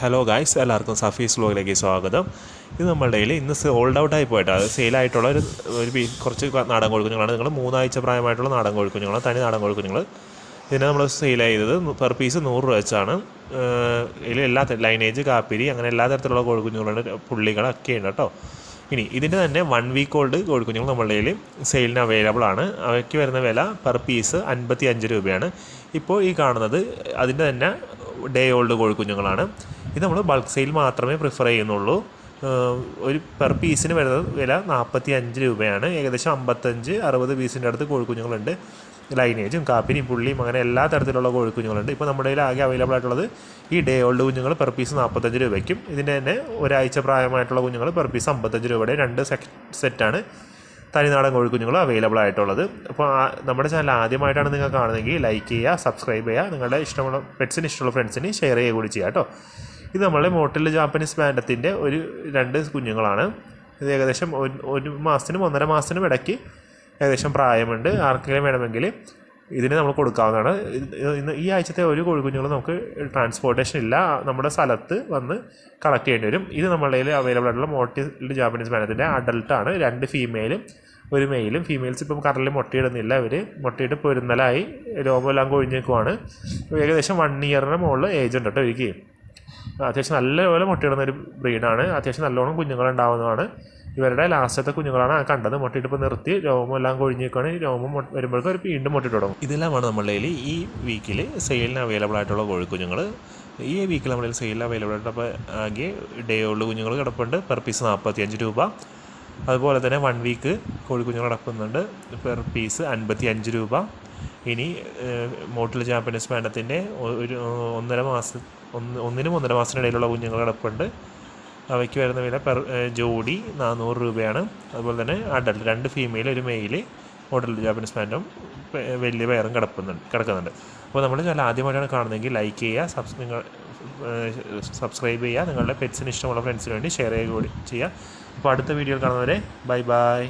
Hello guys, എല്ലാവർക്കും സഫീസ് വ്ലോഗിലേക്ക് സ്വാഗതം. ഇത് നമ്മളുടെ കയ്യിൽ ഇന്ന് സോൾഡ് ഔട്ടായി പോയിട്ട് അത് സെയിലായിട്ടുള്ള കുറച്ച് നാടൻ കോഴിക്കുഞ്ഞുങ്ങളാണ്. നിങ്ങൾ 3 ആഴ്ച പ്രായമായിട്ടുള്ള നാടൻ കോഴിക്കുഞ്ഞുങ്ങളാണ്, തനി നാടൻ കോഴിക്കുഞ്ഞുങ്ങൾ. ഇതിനെ നമ്മൾ സെയിൽ ചെയ്തത് പെർ പീസ് 100 രൂപ വെച്ചാണ്. ഇതിൽ എല്ലാ ലൈനേജ്, കാപ്പിരി അങ്ങനെ എല്ലാ തരത്തിലുള്ള കോഴിക്കുഞ്ഞുങ്ങളുണ്ട്, പുള്ളികളൊക്കെ ഉണ്ട് കേട്ടോ. ഇനി ഇതിൻ്റെ തന്നെ 1 വീക്ക് ഓൾഡ് കോഴിക്കുഞ്ഞുങ്ങൾ നമ്മളുടെ കയ്യിൽ സെയിലിന് അവൈലബിൾ ആണ്. അവയ്ക്ക് വരുന്ന വില പെർ പീസ് 55 രൂപയാണ്. ഇപ്പോൾ ഈ കാണുന്നത് അതിൻ്റെ തന്നെ ഡേ ഓൾഡ് കോഴിക്കുഞ്ഞുങ്ങളാണ്. ഇത് നമ്മൾ ബൾക്ക് സെയിൽ മാത്രമേ പ്രിഫർ ചെയ്യുന്നുള്ളൂ. ഒരു പെർ പീസിന് വരുന്നത് വില 45 രൂപയാണ്. ഏകദേശം 55-60 പീസിൻ്റെ അടുത്ത് കോഴിക്കുഞ്ഞുങ്ങളുണ്ട്. ലൈനേജും കാപ്പിരിയും പുള്ളിയും അങ്ങനെ എല്ലാ തരത്തിലുള്ള കോഴിക്കുഞ്ഞുങ്ങളുണ്ട്. ഇപ്പോൾ നമ്മുടെ കയ്യിൽ ആകെ അവൈലബിൾ ആയിട്ടുള്ളത് ഈ ഡേ ഓൾഡ് കുഞ്ഞുങ്ങൾ പെർ പീസ് 45 രൂപയ്ക്കും, ഇതിൻ്റെ തന്നെ ഒരാഴ്ച പ്രായമായിട്ടുള്ള കുഞ്ഞുങ്ങൾ പെർ പീസ് 55 രൂപയുടെ 2 സെറ്റാണ് തനിനാടൻ കോഴിക്കുഞ്ഞുങ്ങൾ അവൈലബിൾ ആയിട്ടുള്ളത്. അപ്പോൾ നമ്മുടെ ചാനൽ ആദ്യമായിട്ടാണ് നിങ്ങൾ കാണുന്നതെങ്കിൽ ലൈക്ക് ചെയ്യുക, സബ്സ്ക്രൈബ് ചെയ്യുക, നിങ്ങളുടെ ഇഷ്ടമുള്ള പെറ്റ്സിന് ഇഷ്ടമുള്ള ഫ്രണ്ട്സിന് ഷെയർ ചെയ്യുക കൂടി ചെയ്യുക കേട്ടോ. ഇത് നമ്മളുടെ മോട്ടിൽ ജാപ്പനീസ് ബാൻഡത്തിൻ്റെ 2 കുഞ്ഞുങ്ങളാണ്. ഇത് ഏകദേശം 1 മാസത്തിനും 1.5 മാസത്തിനും ഇടയ്ക്ക് ഏകദേശം പ്രായമുണ്ട്. ആർക്കെങ്കിലും വേണമെങ്കിൽ ഇതിന് നമ്മൾ കൊടുക്കാവുന്നതാണ്. ഇന്ന് ഈ ആഴ്ചത്തെ ഒരു കോഴിക്കുഞ്ഞുങ്ങൾ നമുക്ക് ട്രാൻസ്പോർട്ടേഷൻ ഇല്ല, നമ്മുടെ സ്ഥലത്ത് വന്ന് കളക്ട് ചെയ്യേണ്ടി വരും. ഇത് നമ്മളുടെ കയ്യിൽ അവൈലബിൾ ആയിട്ടുള്ള മോട്ടിൽ ജാപ്പനീസ് ബാൻഡത്തിൻ്റെ അഡൾട്ടാണ്. 2 ഫീമെയിലും 1 മെയിലും. ഫീമെയിൽസ് ഇപ്പം കറലിൽ മുട്ടയിടുന്നില്ല, ഇവർ മുട്ടയിട്ട് പൊരുന്നലായി രോമമെല്ലാം കൊഴിഞ്ഞേക്കുവാണ്. ഏകദേശം 1 ഇയറിന് മുകളിൽ ഏജ് ഉണ്ട് കേട്ടോ ഇവർക്ക്. അത്യാവശ്യം നല്ലപോലെ മുട്ടയിടുന്ന ഒരു ബ്രീഡാണ്. അത്യാവശ്യം നല്ലോണം കുഞ്ഞുങ്ങളുണ്ടാവുന്നതാണ്. ഇവരുടെ ലാസ്റ്റത്തെ കുഞ്ഞുങ്ങളാണ് കണ്ടത്. മുട്ടയിട്ട് ഇപ്പോൾ നിർത്തി, രോമമെല്ലാം കൊഴിഞ്ഞേക്കാണ്. രോമം വരുമ്പോഴേക്കും അവർ വീണ്ടും മുട്ടയിട്ട് തുടങ്ങും. ഇതെല്ലാമാണ് നമ്മളുടെ കയ്യിൽ ഈ വീക്കിൽ സെയിലിന് അവൈലബിൾ ആയിട്ടുള്ള കോഴിക്കുഞ്ഞുങ്ങൾ. ഈ വീക്കിൽ നമ്മുടെ സെയിലിന് അവൈലബിൾ ആയിട്ട് അപ്പോൾ ആകെ ഡേ ഓൾഡ് കുഞ്ഞുങ്ങൾ കിടപ്പുണ്ട്, പെർ പീസ് 45 രൂപ. അതുപോലെ തന്നെ 1 വീക്ക് കോഴിക്കുഞ്ഞുങ്ങൾ കിടക്കുന്നുണ്ട്, പെർ പീസ് 55 രൂപ. ഇനി മോട്ടിൽ ജാപ്പനീസ് ബാൻഡത്തിൻ്റെ 1.5 മാസം 1-നും 1.5 മാസത്തിനിടയിലുള്ള കുഞ്ഞുങ്ങൾ കിടപ്പുണ്ട്. അവയ്ക്ക് വരുന്ന വില പെർ ജോഡി 400 രൂപയാണ്. അതുപോലെ തന്നെ adult 2 female 1 male model Japanese ബാൻഡും വലിയ പെയറും കിടക്കുന്നുണ്ട്. അപ്പോൾ നമ്മൾ ചാനൽ ആദ്യമായിട്ടാണ് കാണുന്നതെങ്കിൽ ലൈക്ക് ചെയ്യുക, സബ്സ്ക്രൈബ് ചെയ്യുക, നിങ്ങളുടെ പെറ്റ്സിന് ഇഷ്ടമുള്ള ഫ്രണ്ട്സിന് വേണ്ടി ഷെയർ ചെയ്യുക കൂടി ചെയ്യുക. അപ്പോൾ അടുത്ത വീഡിയോയിൽ കാണുന്നവരെ ബൈ ബൈ.